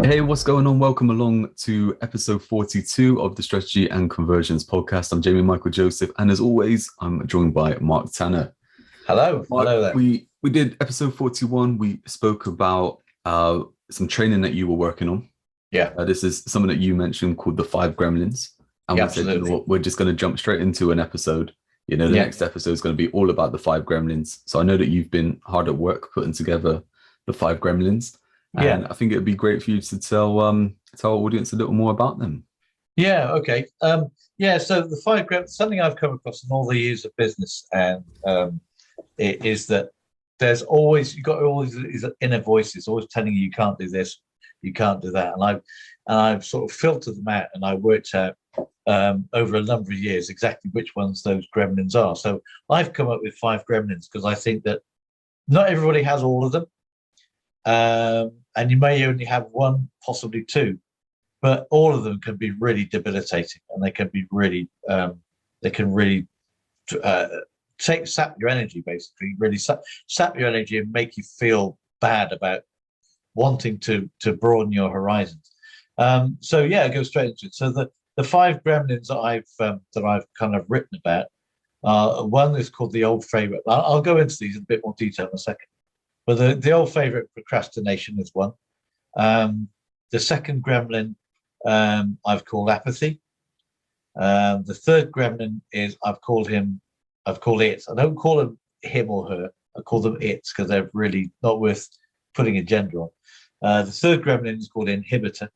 Hey, what's going on? Welcome along to episode 42 of the Strategy and Conversions podcast. I'm Jamie Michael Joseph, and as always, I'm joined by Mark Tanner. Hello. Mark, Hello there. we did episode 41. We spoke about some training that you were working on. Yeah. This is something that you mentioned called the 5 Gremlins. And Yeah, we said, absolutely. we're just going to jump straight into an episode. The next episode is going to be all about the 5 Gremlins. So I know that you've been hard at work putting together the 5 Gremlins. And Yeah. I think it would be great for you to tell our audience a little more about them. Yeah. Okay. So the 5 grams, something I've come across in all the years of business, and it is that you've got all these inner voices always telling you can't do this, you can't do that, and I've sort of filtered them out, and I worked out over a number of years exactly which ones those gremlins are. So I've come up with 5 gremlins because I think that not everybody has all of them. And you may only have one, possibly two, but all of them can be really debilitating, and they can be really, sap your energy, basically, really sap your energy and make you feel bad about wanting to broaden your horizons. Go straight into it. So the 5 gremlins that I've kind of written about, one is called the old favorite. I'll go into these in a bit more detail in a second. But the old favorite, procrastination, is one. The second gremlin I've called apathy. The third gremlin is I've called it. I don't call him or her. I call them it's because they're really not worth putting a gender on. The third gremlin is called inhibitor.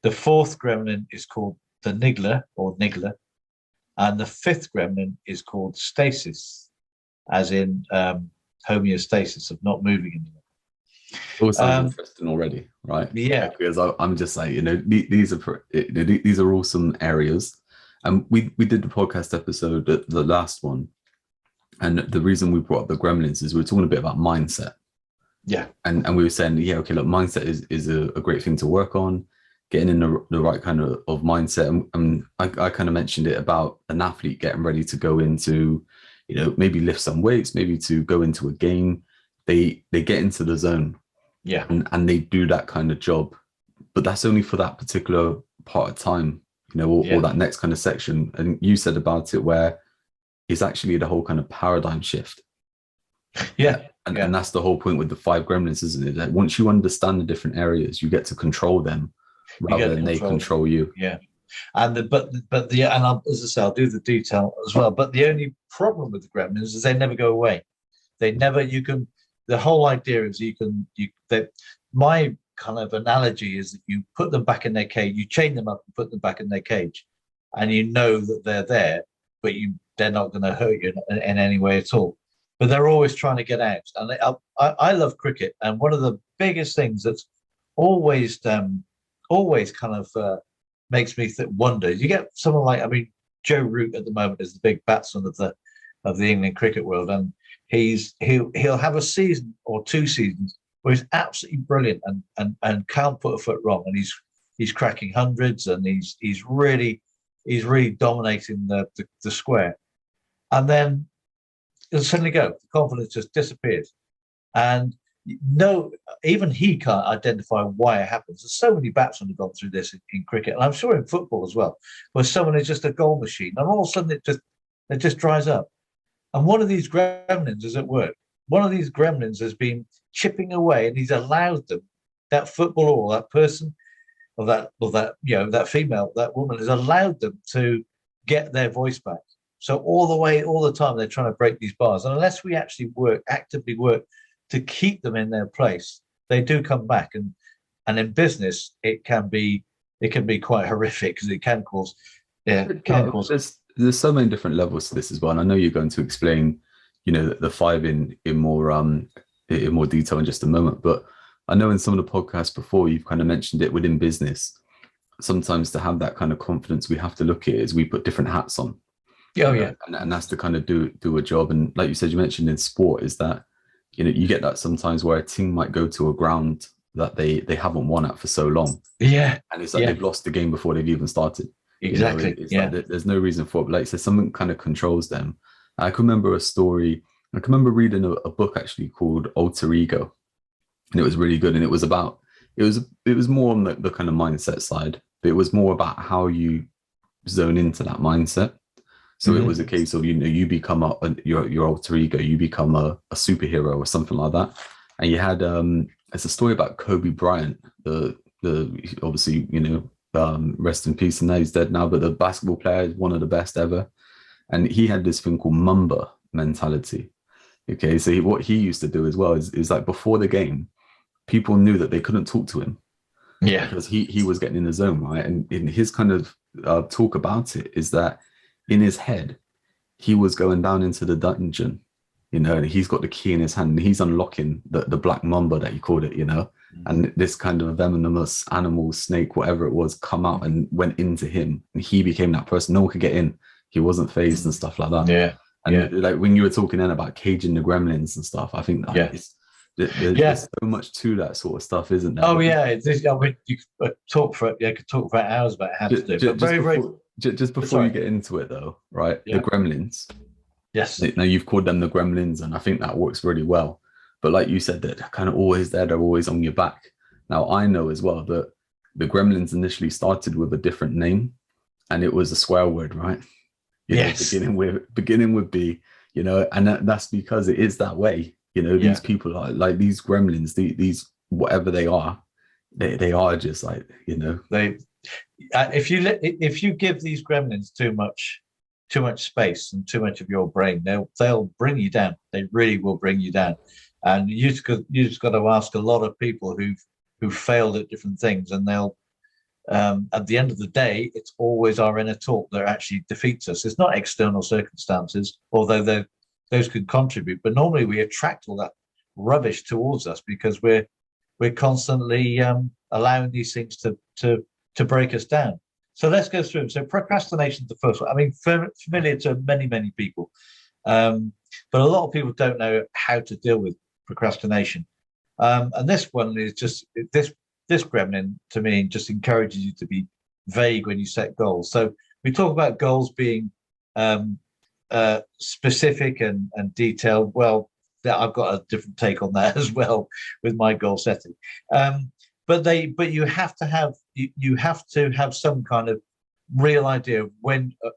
The fourth gremlin is called the niggler or niggler. And the fifth gremlin is called stasis, as in homeostasis, of not moving anymore. All sounds interesting already, right? Yeah. Because I'm just like, these are awesome areas. And we did the podcast episode, the last one. And the reason we brought up the gremlins is we were talking a bit about mindset. Yeah. And we were saying, mindset is a great thing to work on, getting in the right kind of mindset. And I kind of mentioned it about an athlete getting ready to go into, maybe lift some weights, maybe to go into a game. They get into the zone. Yeah. And they do that kind of job. But that's only for that particular part of time, or that next kind of section. And you said about it where it's actually the whole kind of paradigm shift. Yeah. And that's the whole point with the 5 Gremlins, isn't it? That once you understand the different areas, you get to control them rather than they control you. Yeah. And as I say, I'll do the detail as well. But the only problem with the gremlins is they never go away. The whole idea is my kind of analogy is that you put them back in their cage, you chain them up and put them back in their cage, and you know that they're there, but they're not going to hurt you in any way at all. But they're always trying to get out. And I love cricket, and one of the biggest things that's always kind of makes me wonder. You get someone like, Joe Root at the moment is the big batsman of the England cricket world, and he'll have a season or 2 seasons where he's absolutely brilliant and can't put a foot wrong, and he's cracking hundreds, and he's really dominating the square, and then it'll suddenly go. The confidence just disappears, and even he can't identify why it happens. There's so many batsmen have gone through this in cricket, and I'm sure in football as well, where someone is just a goal machine, and all of a sudden it just dries up. And one of these gremlins is at work. One of these gremlins has been chipping away, and he's allowed them, that footballer or that person, or that female, that woman, has allowed them to get their voice back. So all the time, they're trying to break these bars. And unless we actually actively work to keep them in their place, they do come back. And in business, it can be quite horrific, because it can cause. There's so many different levels to this as well, and I know you're going to explain, the 5 in more detail in just a moment. But I know in some of the podcasts before, you've kind of mentioned it within business. Sometimes to have that kind of confidence, we have to look at it as we put different hats on. Oh yeah, and that's to kind of do a job. And like you said, you mentioned in sport is that you get that sometimes where a team might go to a ground that they haven't won at for so long. Yeah, and it's like they've lost the game before they've even started. Exactly. It's like there's no reason for it. But like I said, something kind of controls them. I can remember a story. I can remember reading a book actually called Alter Ego, and it was really good. And it was about it was more on the kind of mindset side, but it was more about how you zone into that mindset. So it was a case of, you become your alter ego, you become a superhero or something like that. And you had it's a story about Kobe Bryant, the obviously, rest in peace, and now he's dead now, but the basketball player is one of the best ever. And he had this thing called Mumba mentality. Okay, so what he used to do as well is like before the game, people knew that they couldn't talk to him Yeah. because he was getting in the zone, right? And in his kind of talk about it is that in his head, he was going down into the dungeon, and he's got the key in his hand and he's unlocking the black mamba that he called it, and this kind of venomous animal, snake, whatever it was, come out and went into him, and he became that person. No one could get in. He wasn't phased and stuff like that. Yeah. And like when you were talking then about caging the gremlins and stuff, I think that there's so much to that sort of stuff, isn't there? Oh yeah, you could talk for hours about how to do it. But just before you get into it though, right? Yeah. The gremlins. Yes. Now you've called them the gremlins, and I think that works really well. But like you said, they're kind of always there. They're always on your back. Now I know as well that the gremlins initially started with a different name, and it was a swear word, right? Yes. Beginning with B. And that's because it is that way. These people are like these gremlins. These whatever they are are just like they. If you give these gremlins too much space and too much of your brain, they'll bring you down. They really will bring you down. And you just got to ask a lot of people who've failed at different things, and they'll at the end of the day, it's always our inner talk that actually defeats us. It's not external circumstances, although those could contribute. But normally we attract all that rubbish towards us because we're constantly allowing these things to break us down. So let's go through them. So procrastination is the first one. I mean, familiar to many, many people. But a lot of people don't know how to deal with procrastination. And this one is just this gremlin to me just encourages you to be vague when you set goals. So we talk about goals being specific and detailed. Well, I've got a different take on that as well with my goal setting. But you have to have some kind of real idea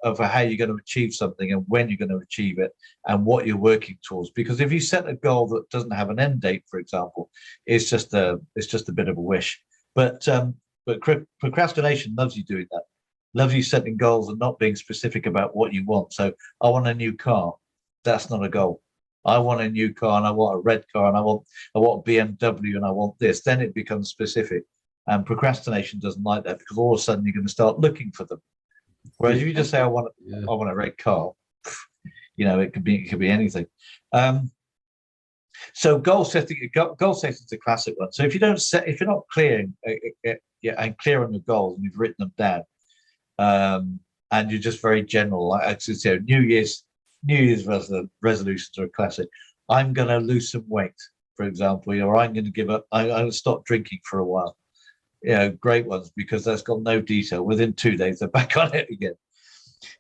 of how you're going to achieve something and when you're going to achieve it and what you're working towards. Because if you set a goal that doesn't have an end date, for example, it's just a bit of a wish. But procrastination loves you doing that. Loves you setting goals and not being specific about what you want. So I want a new car. That's not a goal. I want a new car and I want a red car and I want BMW and I want this. Then it becomes specific. And procrastination doesn't like that because all of a sudden you're going to start looking for them. Whereas if you just say I want a red car, it could be anything. So goal setting is a classic one. So if you're not clear and clear on your goals and you've written them down, and you're just very general, like I said, New Year's resolutions are a classic. I'm going to lose some weight, for example, or I'm going to give up. I'm going to stop drinking for a while. Great ones because that's got no detail. Within 2 days, they're back on it again.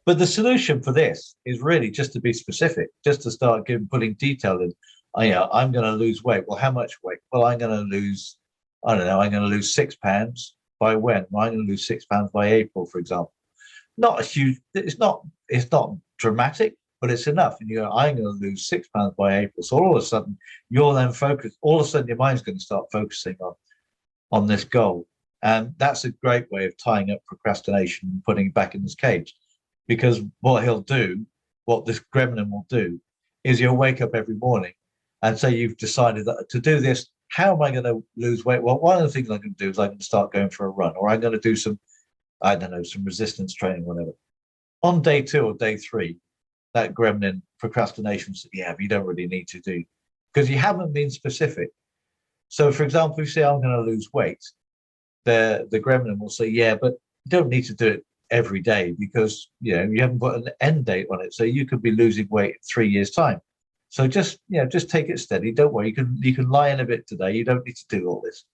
But the solution for this is really just to be specific, just to start putting detail in. I'm going to lose weight. Well, how much weight? Well, I'm going to lose, I don't know, I'm going to lose 6 pounds by when? Well, I'm going to lose 6 pounds by April, for example. Not a huge, it's not dramatic, but it's enough. And you go, I'm going to lose 6 pounds by April. So all of a sudden, you're then focused, all of a sudden your mind's going to start focusing on this goal. And that's a great way of tying up procrastination and putting it back in this cage. Because what this gremlin will do, is he'll wake up every morning and say, you've decided that to do this, how am I going to lose weight? Well, one of the things I'm going to do is I'm going to start going for a run, or I'm going to do some resistance training, whatever. On day 2 or day 3, that gremlin procrastination says, but you don't really need to do, because you haven't been specific. So, for example, if you say, I'm going to lose weight, the gremlin will say, but you don't need to do it every day because, you haven't put an end date on it. So you could be losing weight in 3 years' time. So just take it steady. Don't worry. You can lie in a bit today. You don't need to do all this.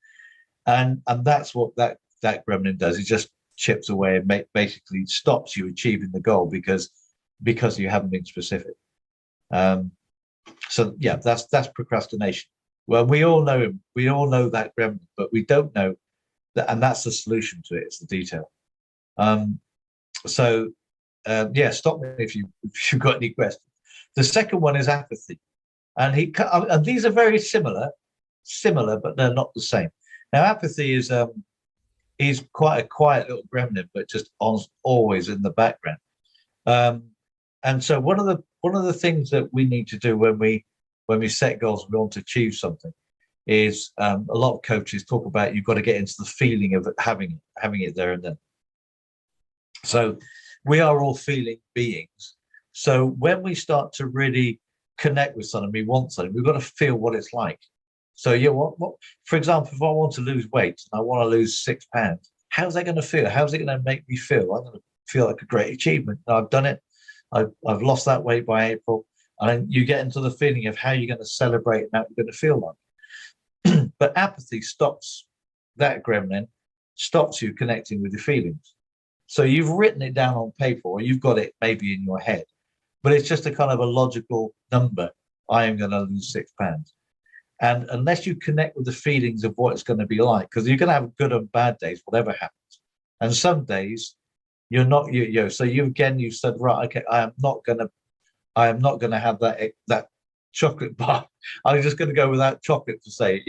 And that's what that gremlin does. It just chips away and basically stops you achieving the goal because you haven't been specific. That's procrastination. Well, we all know him. We all know that gremlin, but we don't know that, and that's the solution to it. It's the detail. Um, so, yeah, stop me if you've got any questions. The second one is apathy, and and these are very similar, but they're not the same. Now, apathy is he's quite a quiet little gremlin, but just always in the background. And so one of the things that we need to do when we set goals and we want to achieve something is a lot of coaches talk about you've got to get into the feeling of having it there and then. So we are all feeling beings. So when we start to really connect with something, we want something, we've got to feel what it's like. So yeah, what for example, if I want to lose weight and I want to lose 6 pounds, how's that going to feel? How's it going to make me feel? I'm going to feel like a great achievement. I've done it. I've lost that weight by April. And you get into the feeling of how you're going to celebrate and how you're going to feel like. But apathy stops that gremlin, stops you connecting with your feelings. So you've written it down on paper, or you've got it maybe in your head, but it's just a kind of a logical number. I am going to lose 6 pounds. And unless you connect with the feelings of what it's going to be like, because you're going to have good and bad days, whatever happens. And some days you're not, so you said, right, okay, I am not going to have that chocolate bar. I'm just going to go without chocolate to say,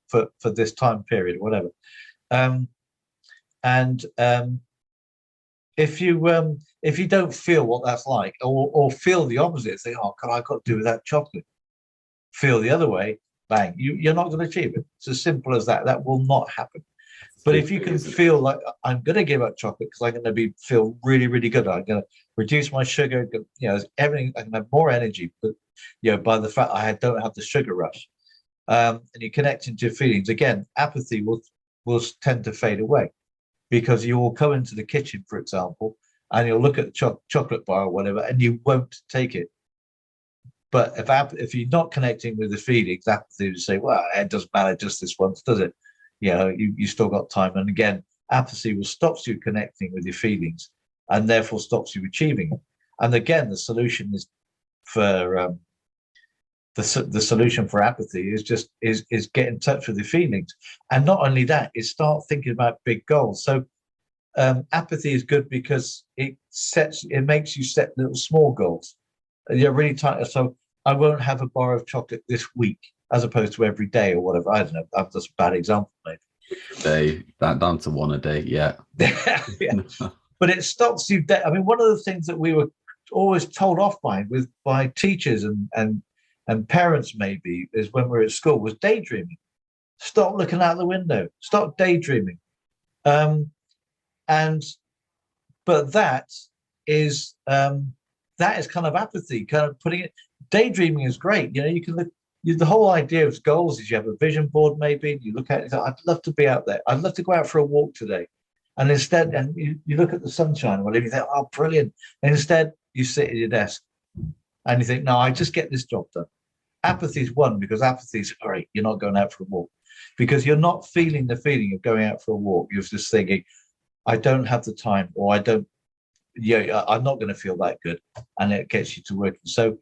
for this time period, whatever. If you don't feel what that's like, or feel the opposite, say, oh God, I've got to do without chocolate. Feel the other way, bang, you're not going to achieve it. It's as simple as that. That will not happen. But if you can feel like I'm going to give up chocolate because I'm going to feel really, really good. I'm going to reduce my sugar. Everything. I can have more energy. But by the fact I don't have the sugar rush, and you connect into your feelings again, apathy will tend to fade away, because you will come into the kitchen, for example, and you'll look at the chocolate bar or whatever, and you won't take it. But if you're not connecting with the feelings, apathy will say, well, it doesn't matter just this once, does it? You still got time. And again, apathy will stop you connecting with your feelings and therefore stops you achieving it. And again, the solution is for the solution for apathy is get in touch with your feelings. And not only that, is start thinking about big goals. So apathy is good because it makes you set little small goals. You're really tight. So I won't have a bar of chocolate this week, as opposed to every day or whatever. I don't know. That's a bad example, maybe. Day that down to one a day, yeah. Yeah. But it stops you. I mean, one of the things that we were always told off by teachers and parents maybe is when we were at school was daydreaming. Stop looking out the window. Stop daydreaming. But that is kind of apathy. Kind of putting it. Daydreaming is great. You can look. The whole idea of goals is you have a vision board, maybe you look at it. I'd love to be out there. I'd love to go out for a walk today. And instead, you look at the sunshine or whatever, you think, oh, brilliant. And instead, you sit at your desk and you think, no, I just get this job done. Apathy is one, because apathy is, all right, you're not going out for a walk because you're not feeling the feeling of going out for a walk. You're just thinking, I don't have the time, or I'm not going to feel that good. And it gets you to working. So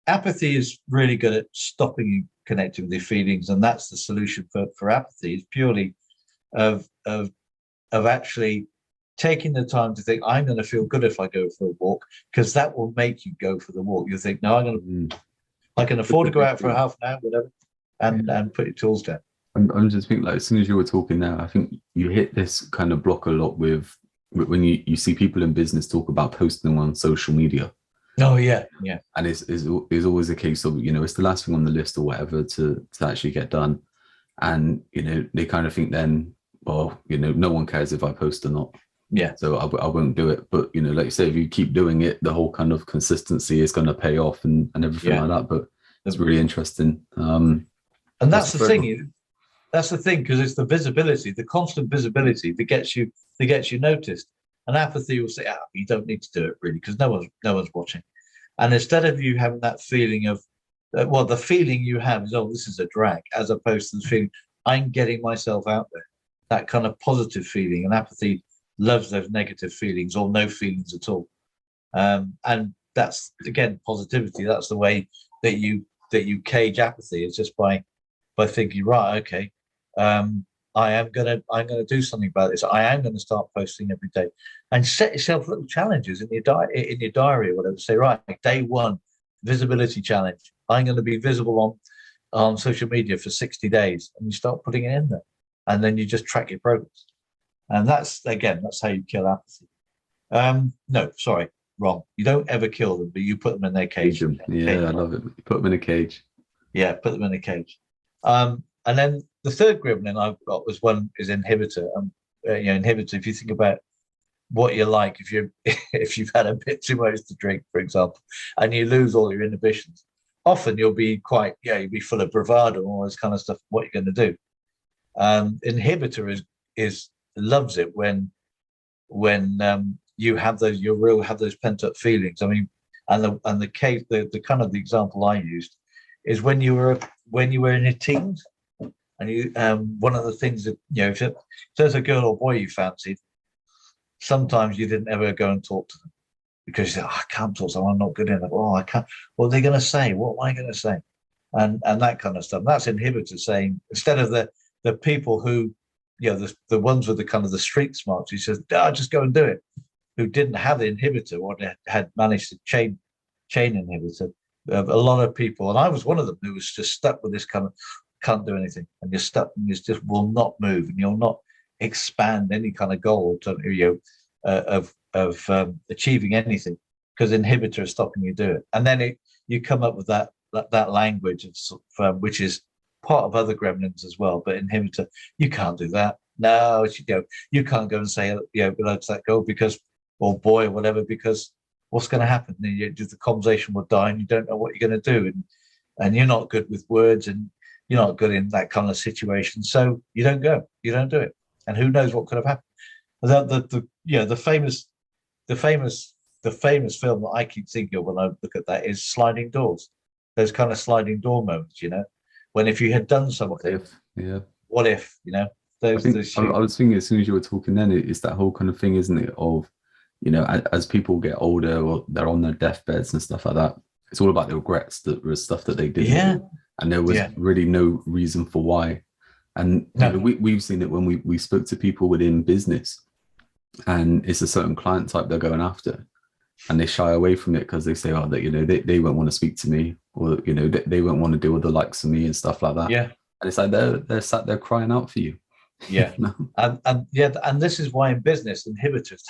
apathy is really good at stopping you connecting with your feelings. And that's the solution for apathy, is purely of actually taking the time to think, I'm going to feel good if I go for a walk, because that will make you go for the walk. You think, no, I can afford to go out for a half an hour, whatever, and put your tools down. I'm just thinking, like, as soon as you were talking now, I think you hit this kind of block a lot with when you see people in business talk about posting on social media. Oh yeah. And it's always a case of, it's the last thing on the list or whatever to actually get done. And, they kind of think then, well, no one cares if I post or not. Yeah. So I won't do it. But, like you say, if you keep doing it, the whole kind of consistency is going to pay off and everything like that. But it's really interesting. And that's the thing. That's the thing, because it's the visibility, the constant visibility that gets you noticed. And apathy will say, you don't need to do it really, because no one's watching. And instead of you having that feeling of, the feeling you have is, oh, this is a drag, as opposed to the feeling, I'm getting myself out there. That kind of positive feeling. And apathy loves those negative feelings or no feelings at all. And that's, again, positivity. That's the way that you cage apathy, is just by by thinking, right, okay, I'm gonna do something about this. I am gonna start posting every day, and set yourself little challenges in your diary or whatever. Say, right, day one, visibility challenge. I'm going to be visible on social media for 60 days, and you start putting it in there, and then you just track your progress. And that's how you kill apathy. No, sorry, wrong. You don't ever kill them, but you put them in their cage. Yeah, I love it. Put them in a cage. Yeah, put them in a cage. And then the third gremlin I've got was one is inhibitor. Inhibitor. If you think about what you're like, if you've had a bit too much to drink, for example, and you lose all your inhibitions, often you'll be you'll be full of bravado and all this kind of stuff. What you're going to do? Inhibitor is loves it when you have those pent up feelings. I mean, and the case the kind of the example I used is when you were in your teens, and you one of the things that if there's a girl or boy you fancied, sometimes you didn't ever go and talk to them because you said, I can't talk to them, I'm not good enough. Oh, I can't. What are they going to say? What am I going to say? And that kind of stuff. That's inhibitor saying, instead of the people who, the ones with the kind of the street smarts, he says, just go and do it, who didn't have the inhibitor or had managed to chain inhibitor. A lot of people, and I was one of them, who was just stuck with this kind of can't do anything, and you're stuck, and you just will not move, and you'll not expand any kind of goal of achieving anything because inhibitor is stopping you do it. And then you come up with that language which is part of other gremlins as well, but inhibitor, you can't do that. No, you can't go and say below to that goal because, or boy or whatever, because what's going to happen? The conversation will die, and you don't know what you're going to do, and you're not good with words, and you're not good in that kind of situation, so you don't go, you don't do it, and who knows what could have happened. The famous film that I keep thinking of when I look at that is Sliding Doors. Those kind of sliding door moments, when if you had done something, what if, I was thinking as soon as you were talking, then it's that whole kind of thing, isn't it? Of as people get older or they're on their deathbeds and stuff like that, it's all about the regrets that was stuff that they didn't do, and there was really no reason for why. And we've seen it when we spoke to people within business, and it's a certain client type they're going after, and they shy away from it because they say, oh, that they won't want to speak to me, or they won't want to deal with the likes of me and stuff like that. Yeah, and it's like they're sat there crying out for you. Yeah, and this is why in business inhibitors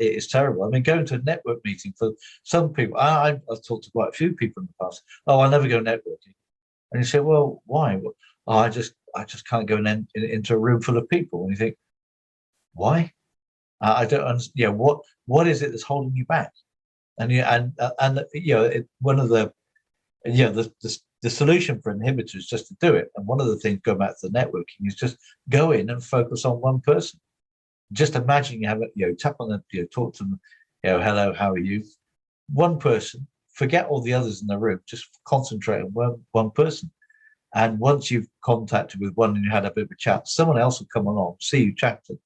it is terrible. I mean, going to a network meeting for some people, I've talked to quite a few people in the past. Oh, I never go networking, and you say, well, why? Well, I just can't go into a room full of people. And you think, why? I don't understand. What is it that's holding you back? And one of the the solution for inhibitors is just to do it. And one of the things going back to the networking is just go in and focus on one person. Just imagine you have tap on them, talk to them, hello, how are you? One person, forget all the others in the room, just concentrate on one person. And once you've contacted with one and you had a bit of a chat, someone else will come along, see you chatting.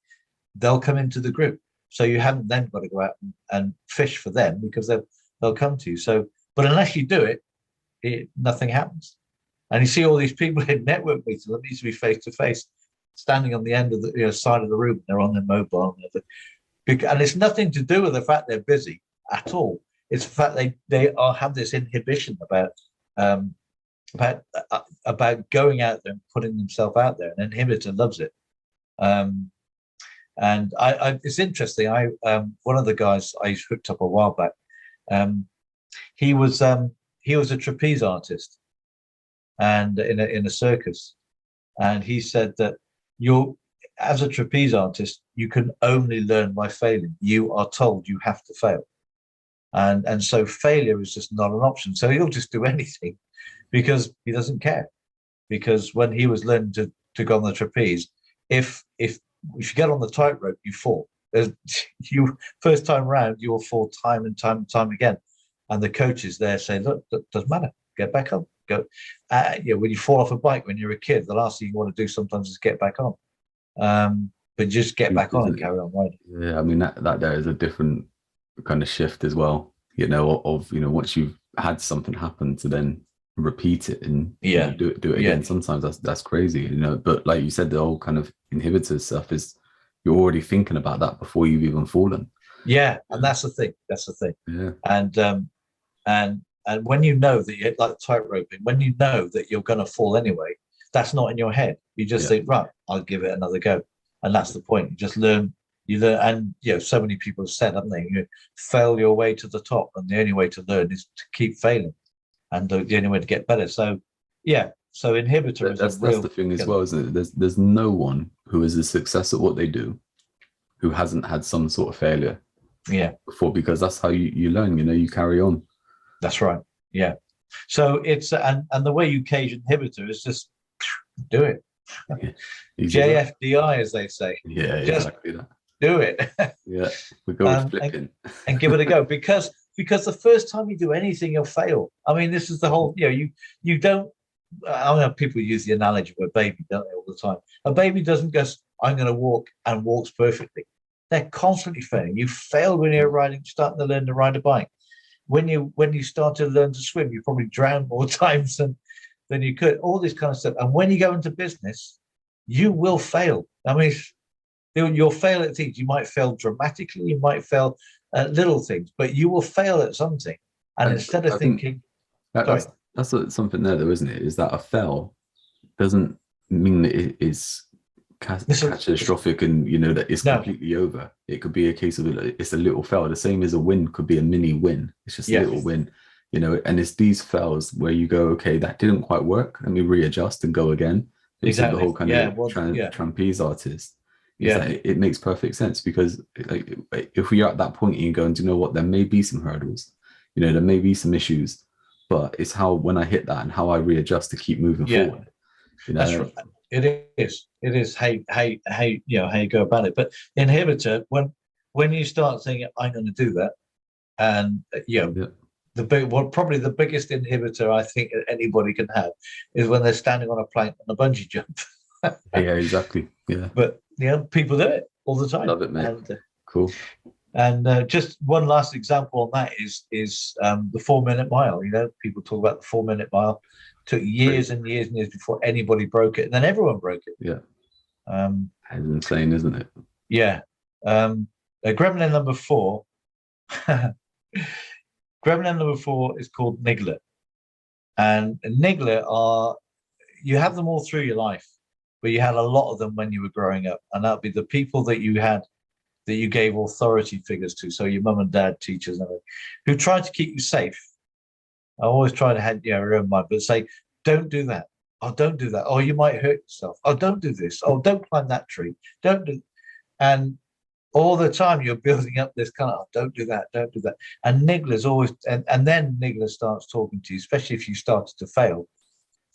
They'll come into the group. So you haven't then got to go out and fish for them because they'll come to you. So, but unless you do it, nothing happens. And you see all these people in network meetings that needs to be face to face, standing on the end of the side of the room. They're on their mobile, and it's nothing to do with the fact they're busy at all. It's the fact they have this inhibition about going out there and putting themselves out there. An inhibitor loves it. And it's interesting. One of the guys I hooked up a while back. He was a trapeze artist, and in a circus, and he said that as a trapeze artist, you can only learn by failing. You are told you have to fail, and so failure is just not an option. So he'll just do anything because he doesn't care. Because when he was learning to go on the trapeze, if you get on the tightrope, you fall. First time round, you will fall time and time and time again. And the coaches there say, look, that doesn't matter. Get back on. Go. When you fall off a bike when you're a kid, the last thing you want to do sometimes is get back on. But just get back on and carry on riding. Yeah, I mean that there is a different kind of shift as well. Once you've had something happen to then repeat it and Yeah. do it Yeah. again. Sometimes that's crazy, But like you said, the whole kind of inhibitor stuff is you're already thinking about that before you've even fallen. Yeah. And that's the thing. That's the thing. Yeah. And when you know that you're like tightroping, when you know that you're going to fall anyway, that's not in your head. You just think, right, I'll give it another go, and that's the point. You just learn. You learn, and so many people have said, haven't they? You fail your way to the top, and the only way to learn is to keep failing, and the only way to get better. So, yeah. So inhibitor is That's the thing as well, isn't it? There's no one who is a success at what they do who hasn't had some sort of failure. Yeah. Before, because that's how you learn. You carry on. That's right. Yeah. So it's and the way you cage inhibitor is just do it. JFDI, as they say. Yeah, just exactly that. Do it. Yeah, we go with flipping and give it a go because the first time you do anything, you'll fail. I mean, this is the whole. You don't. I mean, people use the analogy of a baby, don't they, all the time? A baby doesn't just, I'm going to walk and walks perfectly. They're constantly failing. You fail when you're starting to learn to ride a bike. When you start to learn to swim, you probably drown more times than you could. All this kind of stuff. And when you go into business, you will fail. I mean, you'll fail at things. You might fail dramatically. You might fail at little things, but you will fail at something. And instead of thinking, that's something there, though, isn't it? Is that a fail doesn't mean that it is catastrophic and that it's completely over. It could be a case of it's a little fail. The same as a win could be a mini win. It's just a little win, and it's these fails where you go, okay, that didn't quite work. Let me readjust and go again. Exactly. The whole kind of trapeze artist. It makes perfect sense because if we are at that point and you go, and do you know what, there may be some hurdles, there may be some issues, but it's how when I hit that and how I readjust to keep moving forward. That's right. It is how you go about it. But inhibitor, when you start thinking, I'm going to do that, and probably the biggest inhibitor I think anybody can have is when they're standing on a plank on a bungee jump. Yeah, exactly. Yeah. But people do it all the time. Love it, mate. Cool. And just one last example on that is the 4-minute mile. People talk about the 4-minute mile. Took years and years and years before anybody broke it, and then everyone broke it. Yeah. That's insane, isn't it? Yeah. Gremlin number 4. Gremlin number 4 is called Niggler. And Niggler you have them all through your life, but you had a lot of them when you were growing up. And that'd be the people that you gave authority figures to. So your mum and dad, teachers, and everything, who tried to keep you safe. I always try to have your own mind, but say, don't do that. Oh, don't do that. Oh, you might hurt yourself. Oh, don't do this. Oh, don't climb that tree. Don't do. And all the time you're building up this kind of, oh, don't do that. Don't do that. And Niggler's always, and then Niggler starts talking to you, especially if you started to fail,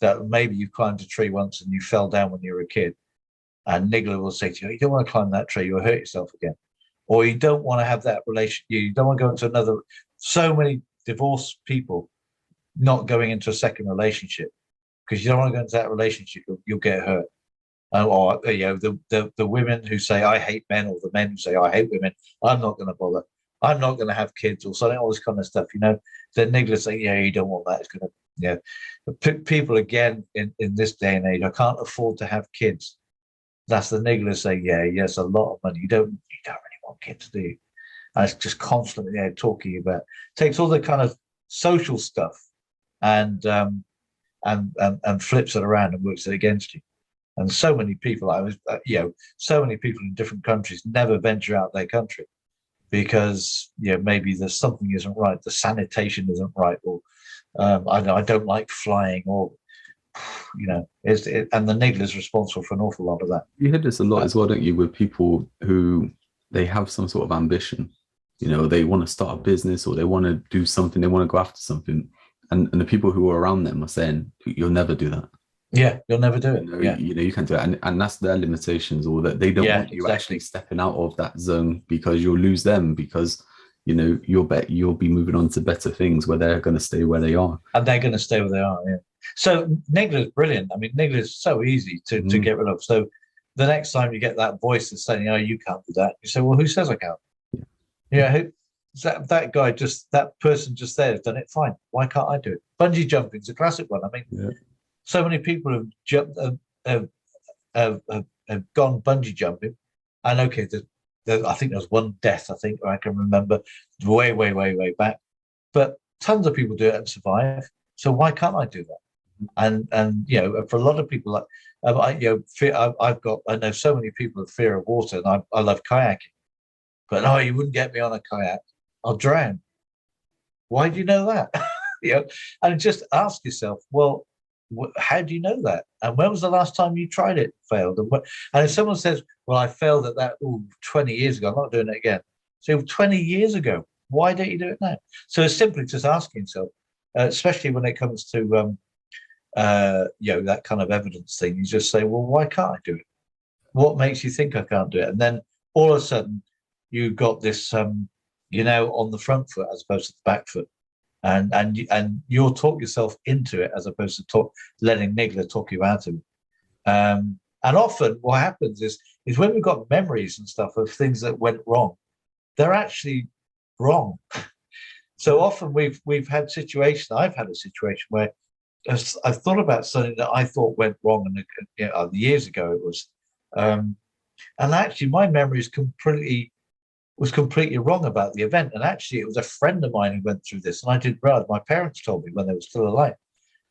that maybe you climbed a tree once and you fell down when you were a kid. And Niggler will say to you, you don't want to climb that tree. You'll hurt yourself again. Or you don't want to have that relationship. You don't want to go into another. So many divorced people not going into a second relationship because you don't want to go into that relationship. You'll get hurt. Or the women who say I hate men, or the men who say I hate women. I'm not going to bother. I'm not going to have kids, or something. All this kind of stuff. Then Niggler saying, you don't want that. It's going to, people again in this day and age. I can't afford to have kids. That's the Niggler saying, yes, a lot of money. You don't really want kids, do you? And it's just constantly talking about. Takes all the kind of social stuff and flips it around and works it against you. And so many people, so many people in different countries never venture out their country because maybe there's something isn't right, the sanitation isn't right, or I don't like flying, or and the Niggler is responsible for an awful lot of that. You hear this a lot as well, don't you, with people who they have some sort of ambition. They want to start a business or they want to do something, they want to go after something. And the people who are around them are saying, you'll never do that. Yeah, you'll never do it. You can't do it. And that's their limitations, or that they don't want you actually stepping out of that zone because you'll lose them, because you'll be moving on to better things where they're going to stay where they are. And they're going to stay where they are, yeah. So Niggler is brilliant. I mean, Niggler is so easy to get rid of. So the next time you get that voice that's saying, oh, you can't do that, you say, well, who says I can't? that guy that person just there has done it fine. Why can't I do it? Bungee jumping's a classic one. I mean, Yeah. so many people have jumped, have gone bungee jumping, and okay, I think there's one death I think I can remember way back, but tons of people do it and survive. So why can't I do that? And for a lot of people, like I know so many people have fear of water, and I love kayaking, but no, you wouldn't get me on a kayak. I'll drown. Why do you know that? And just ask yourself, well, how do you know that? And when was the last time you tried it, failed? And if someone says, well, I failed at that 20 years ago, I'm not doing it again. So 20 years ago, why don't you do it now? So it's simply just asking yourself, especially when it comes to that kind of evidence thing, you just say, well, why can't I do it? What makes you think I can't do it? And then all of a sudden you've got this on the front foot as opposed to the back foot. And you'll talk yourself into it as opposed to letting Niggler talk you out of it. And often what happens is when we've got memories and stuff of things that went wrong, they're actually wrong. So often we've had situations. I've had a situation where I've thought about something that I thought went wrong, and years ago it was, and actually my memory was completely wrong about the event. And actually, it was a friend of mine who went through this, and I didn't realize. My parents told me when they were still alive,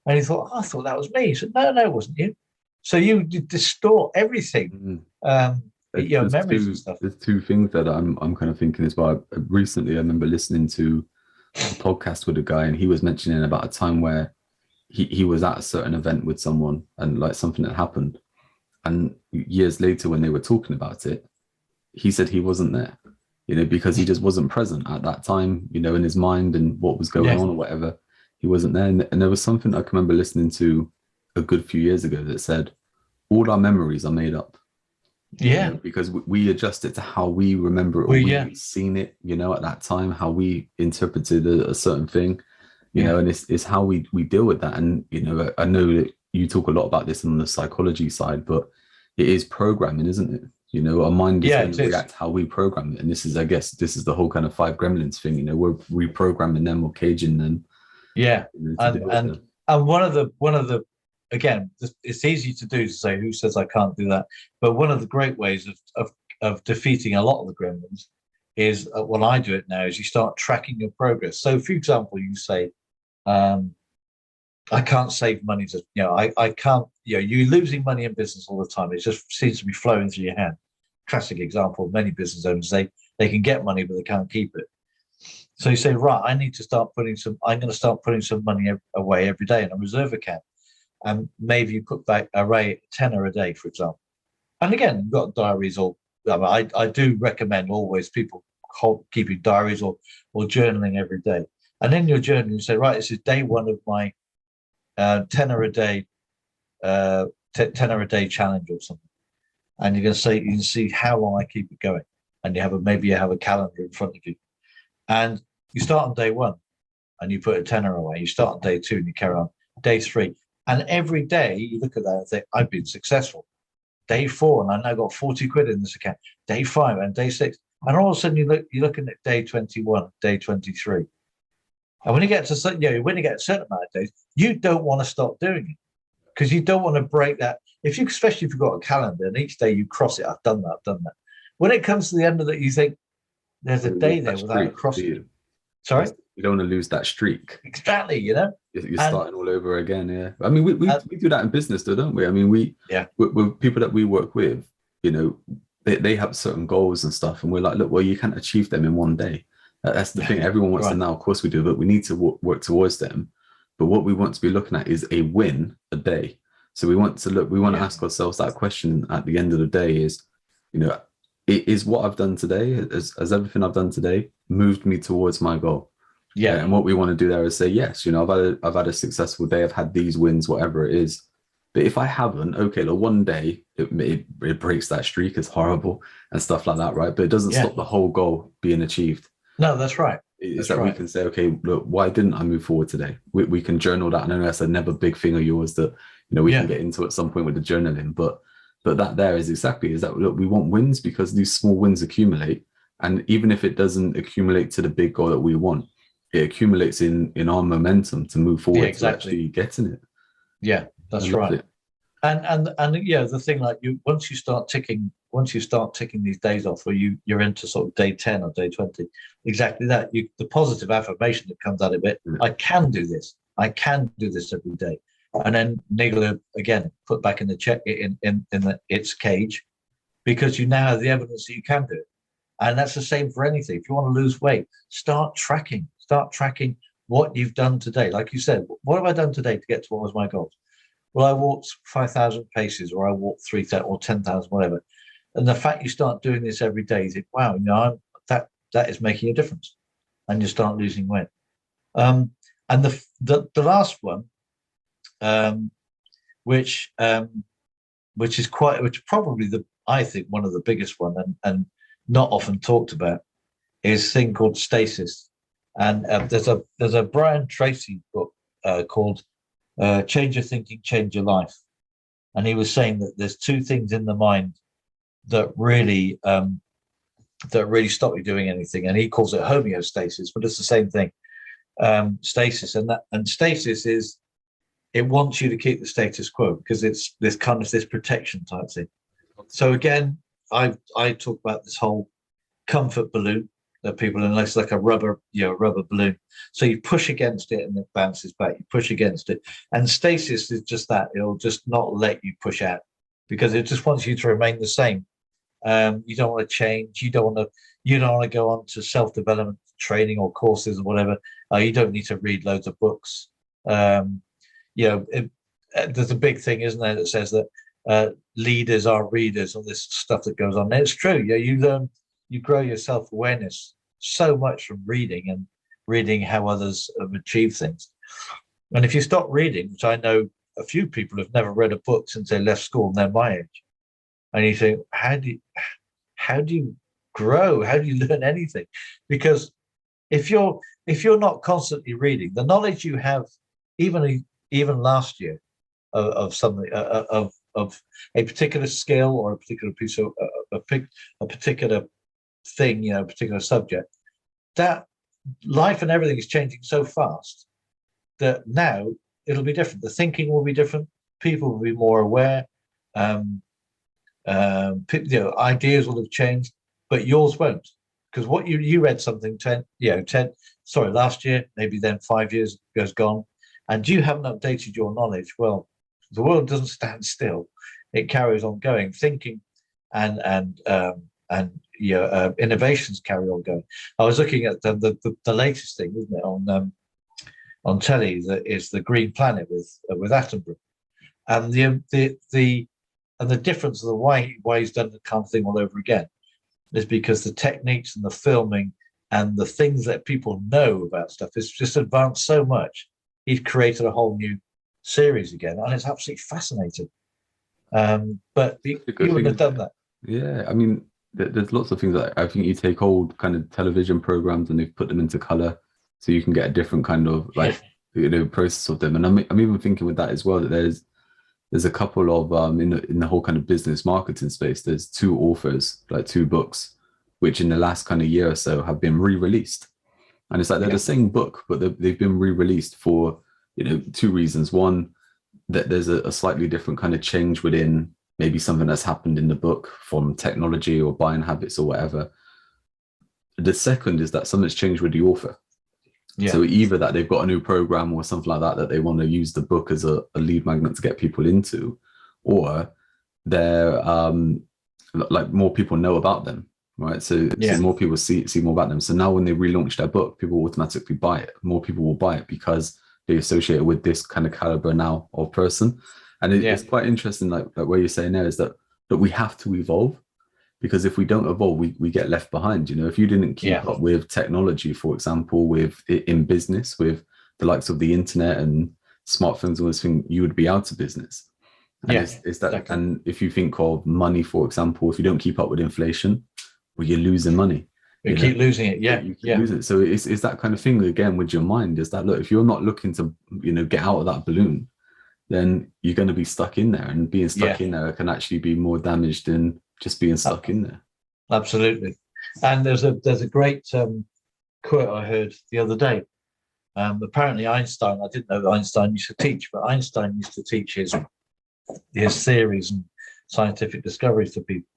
and he thought, I thought that was me. He said, no, it wasn't you. So you distort everything. Memories and stuff. There's two things that I'm kind of thinking as well. Recently, I remember listening to a podcast with a guy, and he was mentioning about a time where he was at a certain event with someone, and like something had happened, and years later when they were talking about it, he said he wasn't there, because he just wasn't present at that time, in his mind and what was going on or whatever. He wasn't there. And there was something I can remember listening to a good few years ago that said all our memories are made up. Yeah. Because we adjust it to how we remember it, or we've seen it, at that time, how we interpreted a certain thing. And it's how we deal with that. And, I know that you talk a lot about this on the psychology side, but it is programming, isn't it? Our mind is going to react how we program it. And this is, I guess, the whole kind of 5 Gremlins thing, we're reprogramming them or caging them. Yeah. And one of the, again, it's easy to do to say, who says I can't do that? But one of the great ways of defeating a lot of the gremlins is, when I do it now, is you start tracking your progress. So, for example, you say, I can't save money I can't, you're losing money in business all the time. It just seems to be flowing through your hand. Classic example of many business owners, they can get money, but they can't keep it. So you say, right, I'm going to start putting some money away every day in a reserve account. And maybe you put back a tenner a day, for example. And again, you've got diaries, or I do recommend always people keeping diaries or journaling every day. And in your journal, you say, right, this is day one of my tenner a day challenge or something. And you can see how long I keep it going. And maybe you have a calendar in front of you. And you start on day one and you put a tenner away. You start on day 2 and you carry on. Day 3. And every day you look at that and think, I've been successful. Day 4, and I now got 40 quid in this account. Day 5 and day 6. And all of a sudden you're looking at day 21, day 23. And when you get to a certain amount of days, you don't want to stop doing it, because you don't want to break that. Especially if you've got a calendar and each day you cross it, I've done that. When it comes to the end of it, you think there's a day there without a crossing. Sorry? You don't want to lose that streak. Exactly, You're starting all over again, yeah. I mean, we do that in business, though, don't we? I mean, with people that we work with, they have certain goals and stuff, and we're like, look, well, you can't achieve them in one day. That's the thing. Everyone wants them now. Of course we do, but we need to work towards them. But what we want to be looking at is a win a day. So we want to ask ourselves that question at the end of the day is, is what I've done today, has everything I've done today moved me towards my goal? Yeah. And what we want to do there is say, yes, I've had a successful day. I've had these wins, whatever it is. But if I haven't, okay, one day it breaks that streak. It's horrible and stuff like that, right? But it doesn't stop the whole goal being achieved. No, that's right. It's that we can say, okay, look, why didn't I move forward today? We can journal that. I know that's another big thing of yours that we can get into at some point with the journaling. But that there is exactly that. Look, we want wins because these small wins accumulate, And even if it doesn't accumulate to the big goal that we want, it accumulates in our momentum to move forward, to actually getting it. Yeah, that's right. It. And yeah, the thing, like, once you start ticking these days off, where you're into sort of day 10 or day 20, exactly that, the positive affirmation that comes out of it, I can do this every day. And then niggle again, put back in the check in its cage, because you now have the evidence that you can do it. And that's the same for anything. If you want to lose weight, start tracking what you've done today. Like you said, what have I done today to get to what was my goals? Well, I walked 5,000 paces, or I walked 3,000 or 10,000, whatever. And the fact you start doing this every day, you think, wow, that is making a difference, and you start losing weight. And the last one, which is probably I think one of the biggest one, and not often talked about, is a thing called Stasis. And there's a Brian Tracy book called Change Your Thinking, Change Your Life. And he was saying that there's two things in the mind that really stop you doing anything. And he calls it homeostasis, but it's the same thing. Stasis. And stasis is, it wants you to keep the status quo, because it's this kind of this protection type thing. So again, I talk about this whole comfort balloon that people, unless like a rubber balloon. So you push against it and it bounces back. You push against it, and stasis is just that. It'll just not let you push out, because it just wants you to remain the same. You don't want to change. You don't want to go on to self-development training or courses or whatever. You don't need to read loads of books. There's a big thing, isn't there, that says that leaders are readers, all this stuff that goes on. And it's true. Yeah, you grow your self-awareness so much from reading how others have achieved things. And if you stop reading, which I know a few people have never read a book since they left school and they're my age, and you think, how do you grow? How do you learn anything? Because if you're not constantly reading, the knowledge you have, even last year, of something, of a particular skill, or a particular piece of a particular thing, a particular subject, that life and everything is changing so fast that now it'll be different. The thinking will be different. People will be more aware. Ideas will have changed, but yours won't, because what you read something last year, maybe then 5 years goes gone, and you haven't updated your knowledge. Well, the world doesn't stand still; it carries on going. Thinking and innovations carry on going. I was looking at the latest thing, isn't it, on telly, that is the Green Planet with Attenborough, and the difference of the why he's done the kind of thing all over again is because the techniques and the filming and the things that people know about stuff is just advanced so much. He's created a whole new series again, and it's absolutely fascinating. But you wouldn't have done that. Yeah, I mean, there's lots of things that I think you take old kind of television programs and they've put them into color, so you can get a different kind of process of them. And I'm even thinking with that as well, that there's a couple of in the whole kind of business marketing space, there's two authors, like two books, which in the last kind of year or so have been re-released, and it's like they're the same book, but they've been re-released for two reasons. One, that there's a slightly different kind of change within maybe something that's happened in the book, from technology or buying habits or whatever. The second is that something's changed with the author. Yeah. So either that they've got a new program or something like that they want to use the book as a lead magnet to get people into, or they're like more people know about them, right? So more people see more about them. So now when they relaunch their book, people automatically buy it. More people will buy it because they associate it with this kind of caliber now of person. And it's quite interesting, like what you're saying there, is that we have to evolve, because if we don't evolve, we get left behind. If you didn't keep up with technology, for example, in business, with the likes of the internet and smartphones, all this thing, you would be out of business. And it's that. Exactly. And if you think of money, for example, if you don't keep up with inflation, well, you're losing money. You keep losing it. You lose it. So it's that kind of thing again with your mind, is that, look, if you're not looking to get out of that balloon, then you're going to be stuck in there, and being stuck in there can actually be more damaged than just being stuck in there. Absolutely. And there's a great quote I heard the other day. Apparently Einstein, I didn't know that Einstein used to teach, but Einstein used to teach his theories and scientific discoveries to people.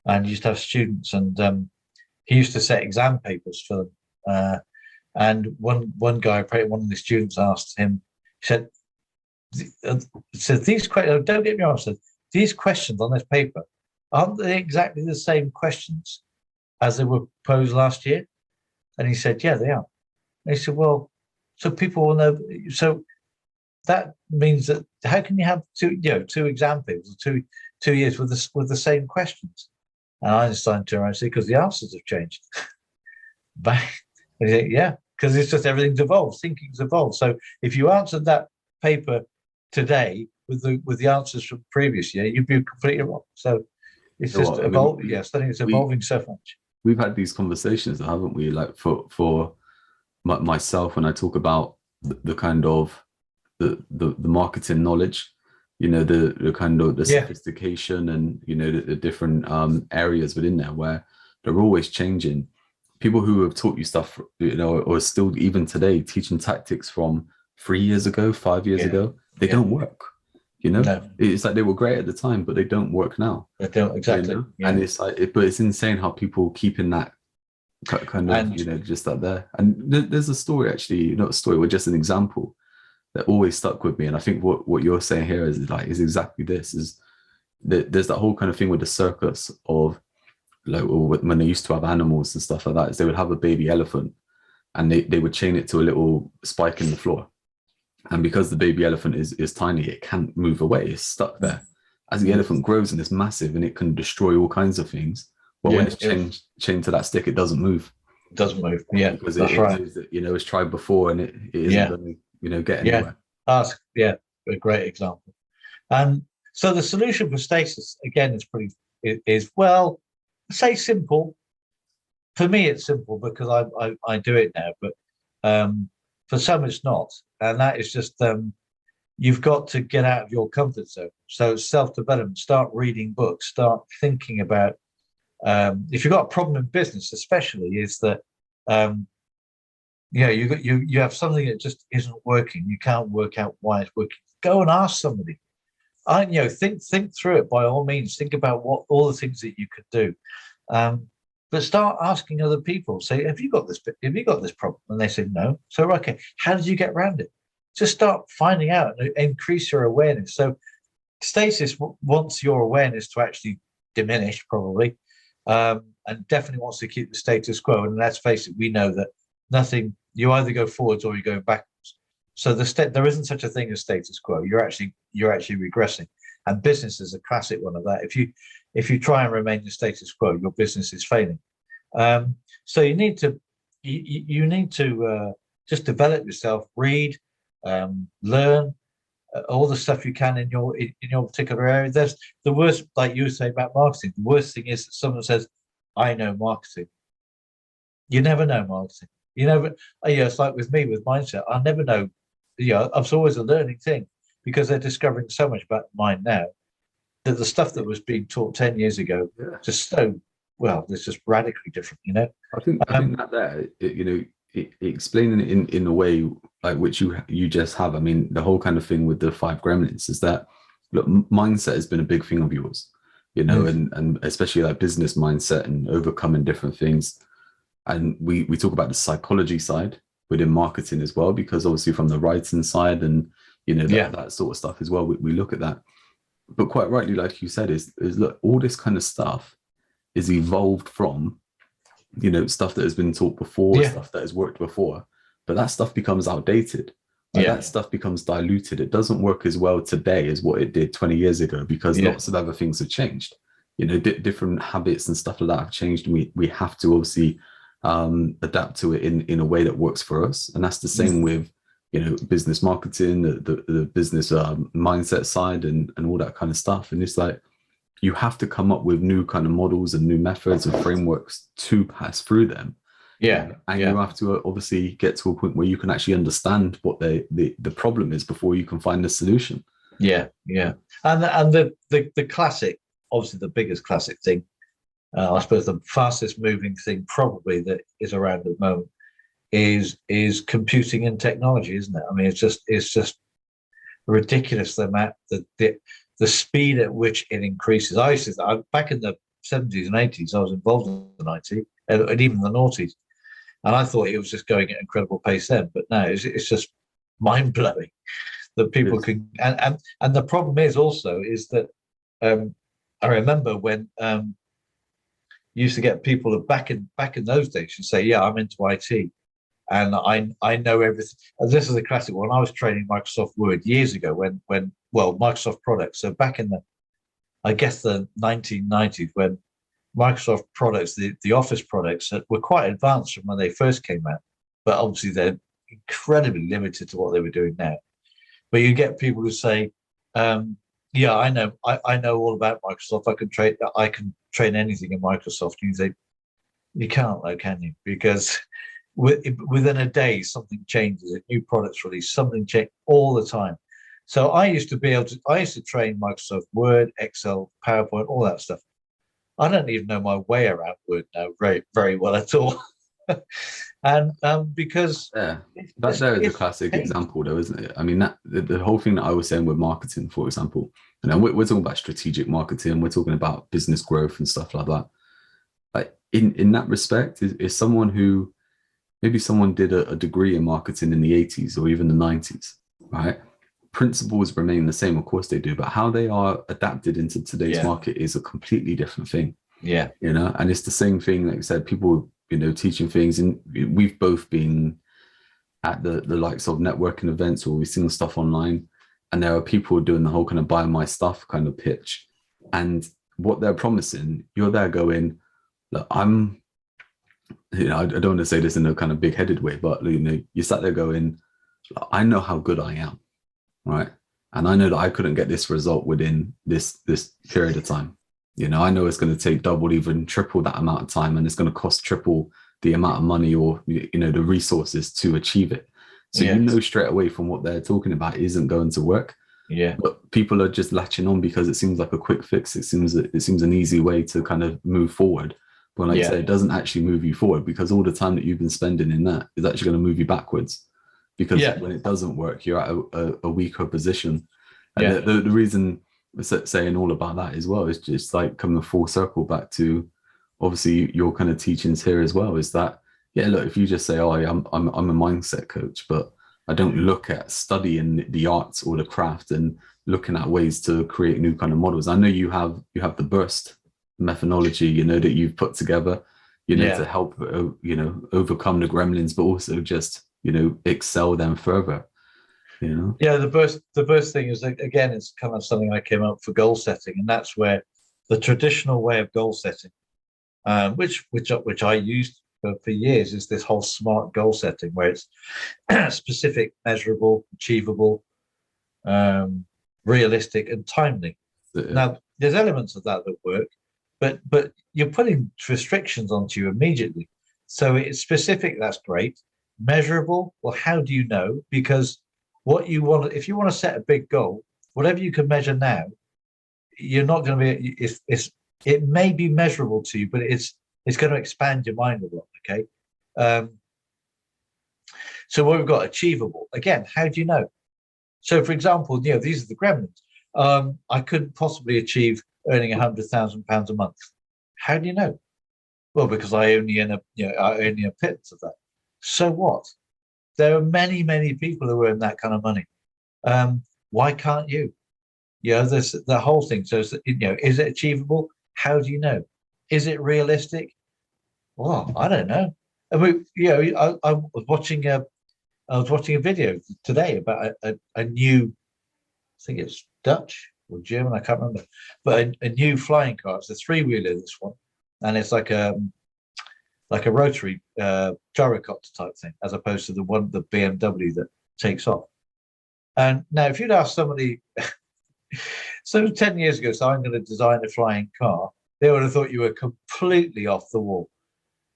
And he used to have students, and he used to set exam papers for them. And one guy, one of the students asked him, he said, these questions, don't get me wrong, said, these questions on this paper, aren't they exactly the same questions as they were posed last year? And he said, yeah, they are. And he said, well, so people will know. So that means that how can you have two exam papers, 2 years with the same questions? And Einstein turned around and said, because the answers have changed. But yeah, because it's just everything's evolved, thinking's evolved. So if you answered that paper today with the answers from the previous year, you'd be completely wrong. So it's just evolving. Yeah, studying is evolving so much. We've had these conversations, haven't we? Like for myself, when I talk about the kind of the marketing knowledge, the kind of the sophistication and the different areas within there where they're always changing. People who have taught you stuff, or still even today teaching tactics from 3 years ago, 5 years ago, they don't work. No. It's like they were great at the time, but they don't work now. They don't, exactly. And it's like, but it's insane how people keep in that kind of, just that there. And there's a story, actually, not a story, but just an example that always stuck with me. And I think what you're saying here is exactly this: is that there's that whole kind of thing with the circus of, like, when they used to have animals and stuff like that, is they would have a baby elephant and they would chain it to a little spike in the floor. And because the baby elephant is tiny, it can't move away. It's stuck there. As the elephant grows and it's massive and it can destroy all kinds of things, but when it's chained to that stick, it doesn't move. It doesn't move. Yeah, because it's tried before and it isn't going to get anywhere. That's a great example. And so the solution for stasis, again, is well, say simple. For me, it's simple because I do it now, but for some it's not, and that is just you've got to get out of your comfort zone. So self-development, start reading books, start thinking about if you've got a problem in business, especially, is that you have something that just isn't working. You can't work out why it's working. Go and ask somebody. Think through it by all means. Think about what all the things that you could do. But start asking other people. Say, have you got this problem? And they say no. So okay, how did you get around it? Just start finding out and increase your awareness. So stasis wants your awareness to actually diminish, probably, and definitely wants to keep the status quo. And let's face it, we know that nothing. You either go forwards or you go backwards. So there isn't such a thing as status quo. You're actually regressing. And business is a classic one of that. If you try and remain the status quo, your business is failing. So you need to just develop yourself, read, learn all the stuff you can in your particular area. There's the worst, like you say about marketing. The worst thing is that someone says, "I know marketing." You never know marketing. You never. It's like with me with mindset. I never know. It's always a learning thing because they're discovering so much about mind now that the stuff that was being taught 10 years ago just it's just radically different. I think that there, explaining it in a way like which you just have. I mean, the whole kind of thing with the 5 gremlins is that, look, mindset has been a big thing of yours, and especially like business mindset and overcoming different things. And we talk about the psychology side within marketing as well, because obviously from the writing side and that sort of stuff as well, we look at that. But quite rightly, like you said, is look, all this kind of stuff is evolved from stuff that has been taught before, stuff that has worked before, but that stuff becomes outdated. That stuff becomes diluted. It doesn't work as well today as what it did 20 years ago because lots of other things have changed. Different habits and stuff like that have changed, and we have to obviously adapt to it in a way that works for us. And that's the same with business marketing, the business mindset side and all that kind of stuff. And it's like you have to come up with new kind of models and new methods and frameworks to pass through them. You have to obviously get to a point where you can actually understand what the problem is before you can find the solution. And the classic, obviously the biggest classic thing I suppose the fastest moving thing probably that is around at the moment is computing and technology, isn't it? I mean, it's just ridiculous the speed at which it increases. Back in the 70s and 80s, I was involved in IT and even the noughties, and I thought it was just going at incredible pace then. But no, it's just mind blowing that people can. And the problem is also is that I remember when you used to get people back in those days who say, "Yeah, I'm into IT." And I know everything. And this is a classic one. I was training Microsoft Word years ago when Microsoft products. So back in I guess the 1990s, when Microsoft products, the Office products were quite advanced from when they first came out, but obviously they're incredibly limited to what they were doing now. But you get people who say, "Yeah, I know all about Microsoft. I can train anything in Microsoft." You say, "You can't, though, can you? Because within a day, something changes. A new product's released, something changes all the time." So I used to train Microsoft Word, Excel, PowerPoint, all that stuff. I don't even know my way around Word now very, very well at all. And because Yeah, that there is a classic example, though, isn't it? I mean, that the whole thing that I was saying with marketing, for example, we're talking about strategic marketing, we're talking about business growth and stuff like that. Like in that respect, is someone who maybe someone did a degree in marketing in the 80s or even the 90s, right? Principles remain the same, of course they do, but how they are adapted into today's market is a completely different thing. Yeah. And it's the same thing, like I said, people, teaching things, and we've both been at the likes of networking events or we've seen stuff online, and there are people doing the whole kind of buy my stuff kind of pitch. And what they're promising, you're there going, look, I don't want to say this in a kind of big-headed way, but you sat there going, I know how good I am, right? And I know that I couldn't get this result within this period of time. I know it's going to take double, even triple that amount of time, and it's going to cost triple the amount of money or the resources to achieve it. So straight away from what they're talking about isn't going to work. Yeah. But people are just latching on because it seems like a quick fix. It seems an easy way to kind of move forward. But like I say, it doesn't actually move you forward, because all the time that you've been spending in that is actually going to move you backwards. Because when it doesn't work, you're at a weaker position. And the reason saying all about that as well is just like coming full circle back to obviously your kind of teachings here as well, is that look, if you just say, oh, I'm a mindset coach, but I don't look at studying the arts or the craft and looking at ways to create new kind of models. I know you have the burst methodology that you've put together to help overcome the gremlins, but also just excel them further. The burst thing is, again, it's kind of something I came up for goal setting, and that's where the traditional way of goal setting, which I used for years, is this whole SMART goal setting, where it's specific, measurable, achievable, realistic, and timely. Now, there's elements of that work, but you're putting restrictions onto you immediately. So it's specific, that's great. Measurable, well, how do you know? Because what you want, if you want to set a big goal, whatever you can measure now, you're not going to be. It may be measurable to you, but it's going to expand your mind a lot. Okay. So what we've got, achievable. Again, how do you know? So, for example, these are the gremlins. I couldn't possibly achieve earning £100,000 a month. How do you know? Well, because I only earn a pittance of that. So what? There are many, many people who earn that kind of money. Why can't you? There's the whole thing. So, is it achievable? How do you know? Is it realistic? Well, I don't know. And I was watching a video today about a new, I think it's Dutch or German, I can't remember, but a new flying car. It's a three-wheeler, this one, and it's like a rotary gyrocopter type thing, as opposed to the BMW that takes off. And now, if you'd asked somebody, so 10 years ago, so I'm going to design a flying car, they would have thought you were completely off the wall,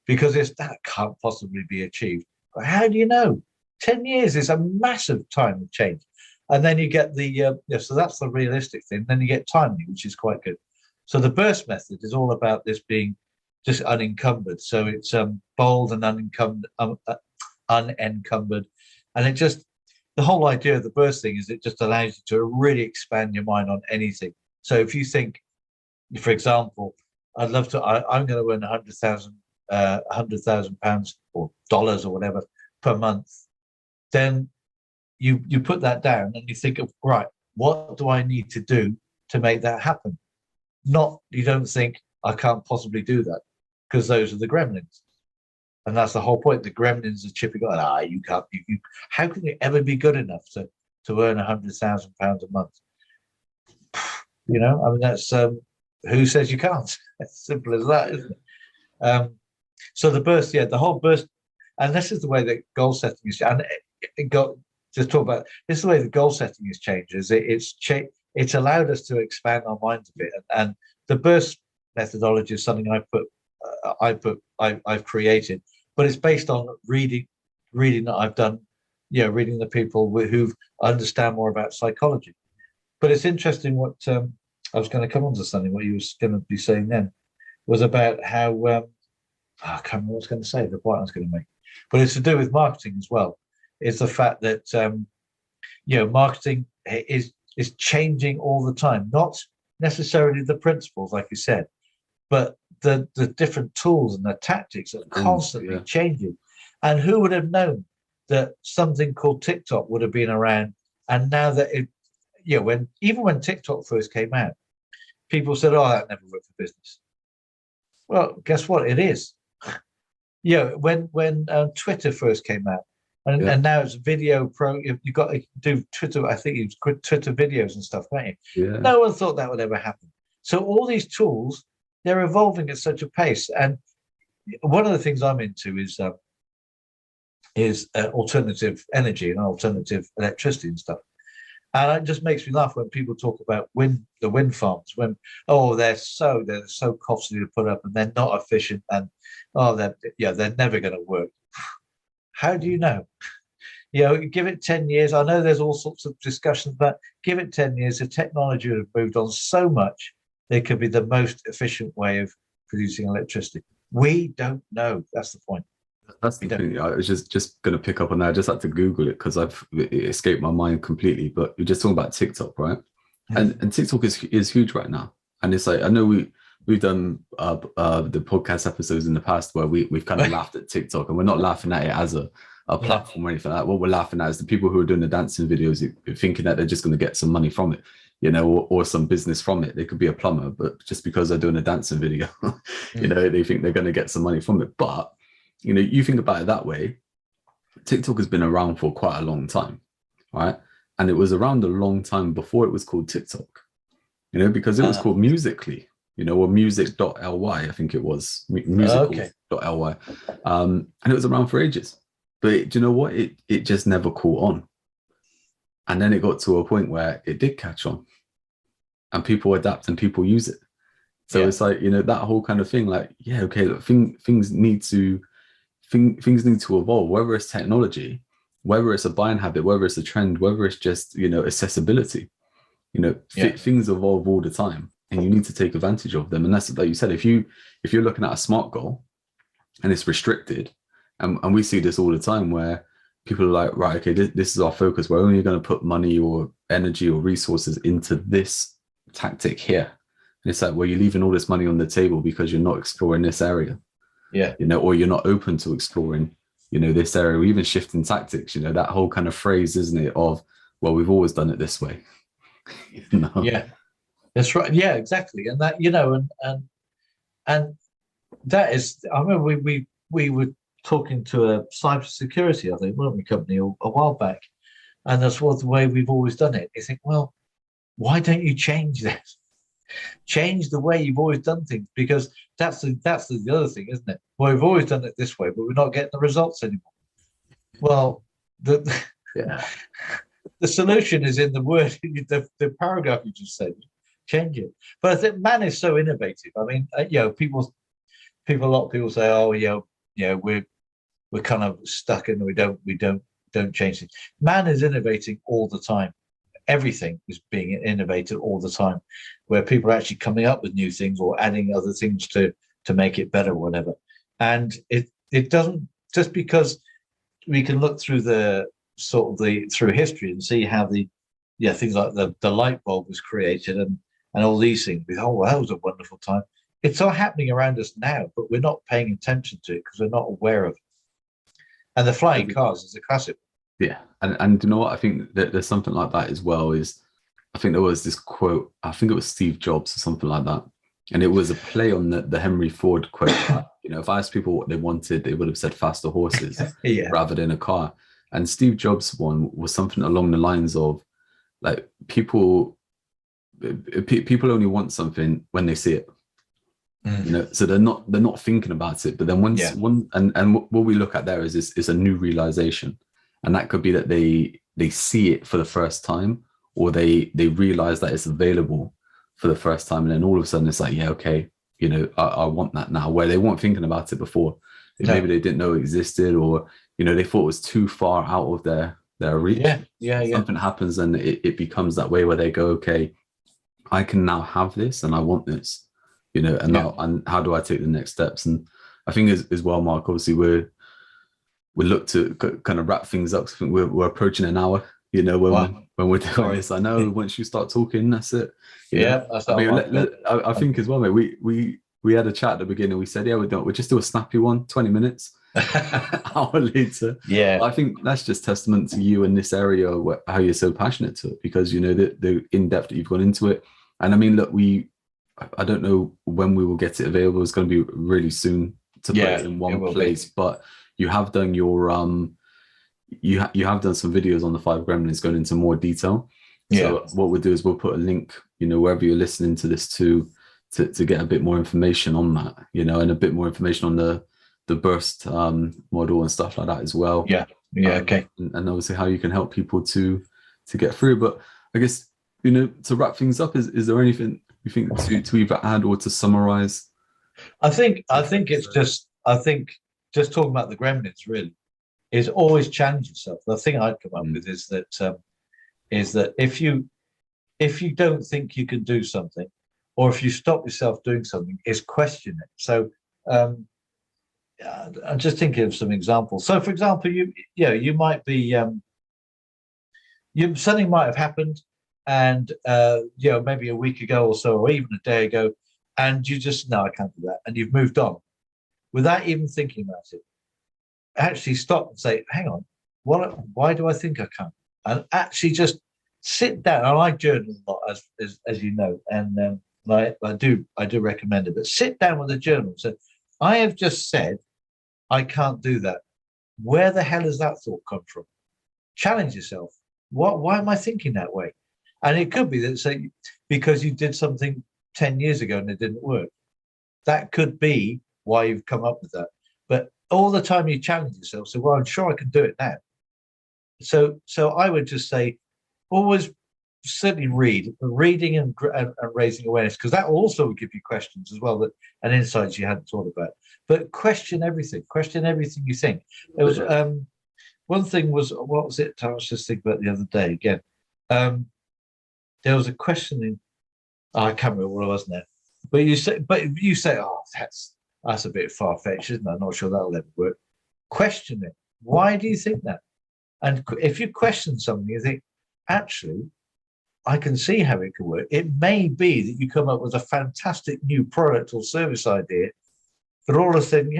because that can't possibly be achieved. But how do you know? 10 years is a massive time of change. And then you get so that's the realistic thing. Then you get timely, which is quite good. So the burst method is all about this being just unencumbered. So it's bold and unencumbered, and it just, the whole idea of the burst thing is it just allows you to really expand your mind on anything. So if you think, for example, I'd love to, I'm going to earn £100,000 or dollars or whatever per month, then you put that down and you think of, right, what do I need to do to make that happen? Not, you don't think I can't possibly do that, because those are the gremlins. And that's the whole point. The gremlins are chipping on, you can't, how can you ever be good enough to earn £100,000 a month? You know, I mean, that's, who says you can't? It's simple as that, isn't it? So the burst, the whole burst, and this is the way that goal setting is, and just talk about, this is the way the goal setting is changed. It's allowed us to expand our minds a bit, and the burst methodology is something I've created, but it's based on reading that I've done, reading the people who understand more about psychology. But it's interesting what I was going to come on to something. What you was going to be saying then was about how I can't remember what I was going to say. The point I was going to make, but it's to do with marketing as well. It's the fact that marketing is changing all the time. Not necessarily the principles, like you said, but the different tools and the tactics are constantly changing. And who would have known that something called TikTok would have been around? And now that when TikTok first came out, people said, "Oh, that never worked for business." Well, guess what? It is. When Twitter first came out, and now it's video pro. You've got to do Twitter. I think it's Twitter videos and stuff, don't you? Yeah. No one thought that would ever happen. So all these tools, they're evolving at such a pace. And one of the things I'm into is alternative energy and alternative electricity and stuff. And it just makes me laugh when people talk about the wind farms, when they're so costly to put up and they're not efficient, and they're never going to work. How do you know? Give it 10 years. I know there's all sorts of discussions, but give it 10 years. The technology would have moved on so much. They could be the most efficient way of producing electricity. We don't know. That's the point. That's the thing. I was just going to pick up on that. I just had to Google it because it escaped my mind completely. But you're just talking about TikTok, right? Mm-hmm. And TikTok is huge right now. And it's like, I know we've done the podcast episodes in the past where we've kind of laughed at TikTok, and we're not laughing at it as a platform or anything like that. What we're laughing at is the people who are doing the dancing videos thinking that they're just going to get some money from it, or some business from it. They could be a plumber, but just because they're doing a dancing video, they think they're going to get some money from it. But you think about it that way, TikTok has been around for quite a long time, right? And it was around a long time before it was called TikTok, because it was called Musical.ly, or music.ly, I think it was, musical.ly. And it was around for ages. But do you know what? It just never caught on. And then it got to a point where it did catch on, and people adapt and people use it. So it's like, that whole kind of thing, like, look, things need to evolve, whether it's technology, whether it's a buying habit, whether it's a trend, whether it's just, accessibility, things evolve all the time, and you need to take advantage of them. And that's, like you said, if you're looking at a SMART goal and it's restricted, and we see this all the time where people are like, right, okay, this is our focus. We're only going to put money or energy or resources into this tactic here. And it's like, well, you're leaving all this money on the table because you're not exploring this area. Yeah. Or you're not open to exploring, this area, or even shifting tactics, that whole kind of phrase, isn't it? Of, well, we've always done it this way. Yeah, that's right. Yeah, exactly. And that, and that is, I remember we were talking to a cybersecurity, I think, weren't we, company a while back. And that's the way we've always done it. You think, well, why don't you change this? Change the way you've always done things, because that's the other thing, isn't it? Well, we've always done it this way, but we're not getting the results anymore. Well, the solution is in the word, the paragraph you just said. Change it. But I think man is so innovative. I mean, a lot of people say, oh, we're kind of stuck and we don't change things. Man is innovating all the time. Everything is being innovated all the time, where people are actually coming up with new things or adding other things to to make it better, whatever. And it doesn't, just because we can look through through history and see how things like the light bulb was created and all these things. Oh, well, that was a wonderful time. It's all happening around us now, but we're not paying attention to it because we're not aware of it. And the flying cars is a classic. Yeah, and you know what? I think that there's something like that as well. I think there was this quote. I think it was Steve Jobs or something like that, and it was a play on the Henry Ford quote. That, if I asked people what they wanted, they would have said faster horses rather than a car. And Steve Jobs' one was something along the lines of, like, people only want something when they see it. So they're not thinking about it. But then and what we look at there is a new realization, and that could be that they see it for the first time, or they realize that it's available for the first time, and then all of a sudden it's like, yeah, okay, I want that now, where they weren't thinking about it before. Maybe they didn't know it existed, or they thought it was too far out of their reach. Something happens and it becomes that way where they go, okay, I can now have this and I want this, now, and how do I take the next steps? And I think as well, Mark, obviously we look to kind of wrap things up. I think we're approaching an hour, when we're doing this. I know once you start talking, that's it. I think as well, mate, we had a chat at the beginning. We said, we'll just do a snappy one, 20 minutes. Hour later. I think that's just testament to you in this area, how you're so passionate to it, because the in-depth that you've gone into it. And I mean, look, I don't know when we will get it available. It's going to be really soon to put it in one place, but you have done your you have done some videos on the 5 Gremlins going into more detail. So what we'll do is we'll put a link, wherever you're listening to this to get a bit more information on that, and a bit more information on the burst model and stuff like that as well. Okay. And obviously how you can help people to get through. But I guess, to wrap things up, is there anything you think to either add or to summarize? I think just talking about the Gremlins really is always challenge yourself. The thing I'd come up with is that if you don't think you can do something, or if you stop yourself doing something, is question it. So I'm just thinking of some examples. So, for example, you might be something might have happened, and maybe a week ago or so, or even a day ago, and you just, no, I can't do that, and you've moved on without even thinking about it. Actually stop and say, hang on, why do I think I can't? And actually just sit down. I like journaling a lot, as you know, and I do recommend it. But sit down with a journal and say, I have just said I can't do that. Where the hell has that thought come from? Challenge yourself. Why am I thinking that way? And it could be that, say, because you did something 10 years ago and it didn't work. That could be why you've come up with that. But all the time you challenge yourself, so, well, I'm sure I can do it now. So I would just say, always certainly reading and raising awareness, because that also will give you questions as well, and insights you hadn't thought about. But question everything you think. There was one thing was, what was it I was just thinking about the other day again? There was a question I can't remember what it was now. But you say, oh, that's a bit far-fetched, isn't it? I'm not sure that'll ever work. Question it. Why do you think that? And if you question something, you think, actually, I can see how it could work. It may be that you come up with a fantastic new product or service idea, but all of a sudden,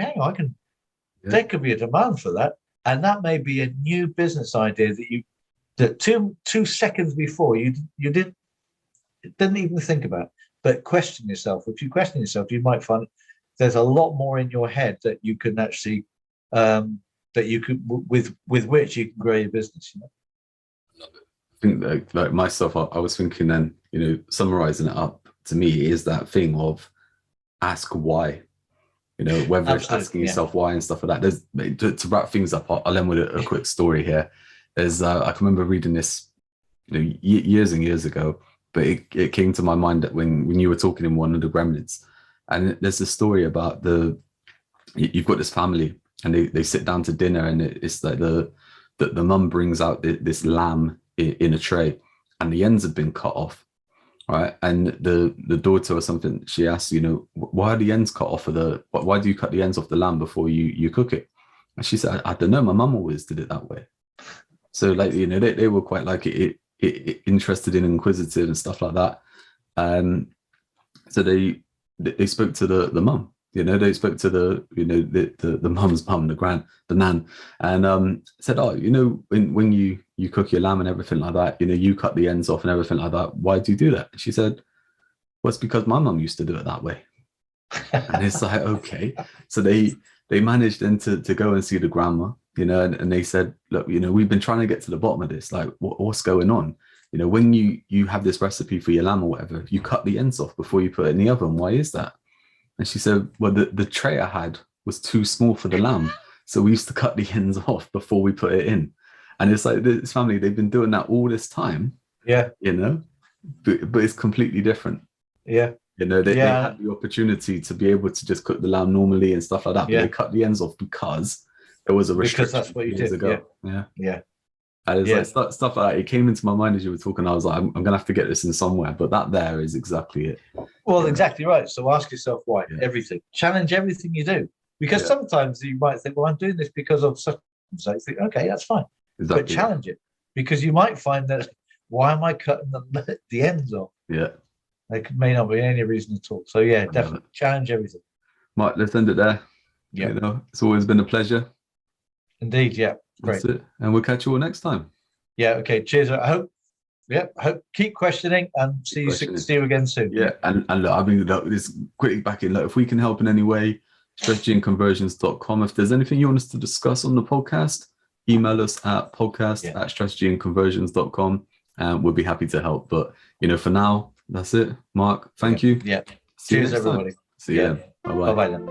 there could be a demand for that. And that may be a new business idea that two seconds before you didn't even think about. But question yourself. If you question yourself, you might find there's a lot more in your head that you can actually that you could with which you can grow your business. I think that, like myself, I was thinking then, summarizing it up to me is that thing of ask why. Whether it's asking yourself why and stuff like that. There's to wrap things up, I'll end with a quick story here. There's I can remember reading this years and years ago, but it came to my mind that when you were talking in one of the Gremlins, and there's a story about you've got this family and they sit down to dinner, and it's like the mum brings out this lamb in a tray, and the ends have been cut off. right? And the daughter or something, she asks, why are the ends cut off of why do you cut the ends off the lamb before you cook it? And she said, I don't know, my mum always did it that way. So like, they were quite like interested and inquisitive and stuff like that. So they spoke to the mum, they spoke to the mum's mum, the nan, and said, oh, when you cook your lamb and everything like that, you cut the ends off and everything like that. Why do you do that? And she said, well, it's because my mum used to do it that way. And it's like, okay. So they managed then to go and see the grandma, and they said, look, we've been trying to get to the bottom of this. Like, what's going on? When you have this recipe for your lamb or whatever, you cut the ends off before you put it in the oven. Why is that? And she said, well, the tray I had was too small for the lamb. So we used to cut the ends off before we put it in. And it's like, this family, they've been doing that all this time. Yeah. But it's completely different. Yeah. They had the opportunity to be able to just cook the lamb normally and stuff like that. But they cut the ends off because there was a restriction. Because that's what you did. Ago. Yeah. And it's like stuff like that. It came into my mind as you were talking. I was like, I'm going to have to get this in somewhere. But that there is exactly it. Well, exactly right. So ask yourself why. Everything. Challenge everything you do. Because sometimes you might think, well, I'm doing this because of such and such. Think, okay, that's fine. Exactly. But challenge it. Because you might find that, why am I cutting the ends off? Yeah. There may not be any reason at all. So, yeah, definitely challenge everything. Right, let's end it there. Yeah. It's always been a pleasure. Indeed, yeah. Great. That's it. And we'll catch you all next time. Yeah, okay. Cheers. I hope keep questioning and see you again soon. Yeah, and look, I mean, look, this quickly back in. Look, if we can help in any way, strategyandconversions.com. If there's anything you want us to discuss on the podcast, email us at podcast@strategyandconversions.com, and we'll be happy to help. But for now, that's it. Mark, thank you. Yeah. See Cheers, everybody. See you then. Bye-bye. Bye-bye then.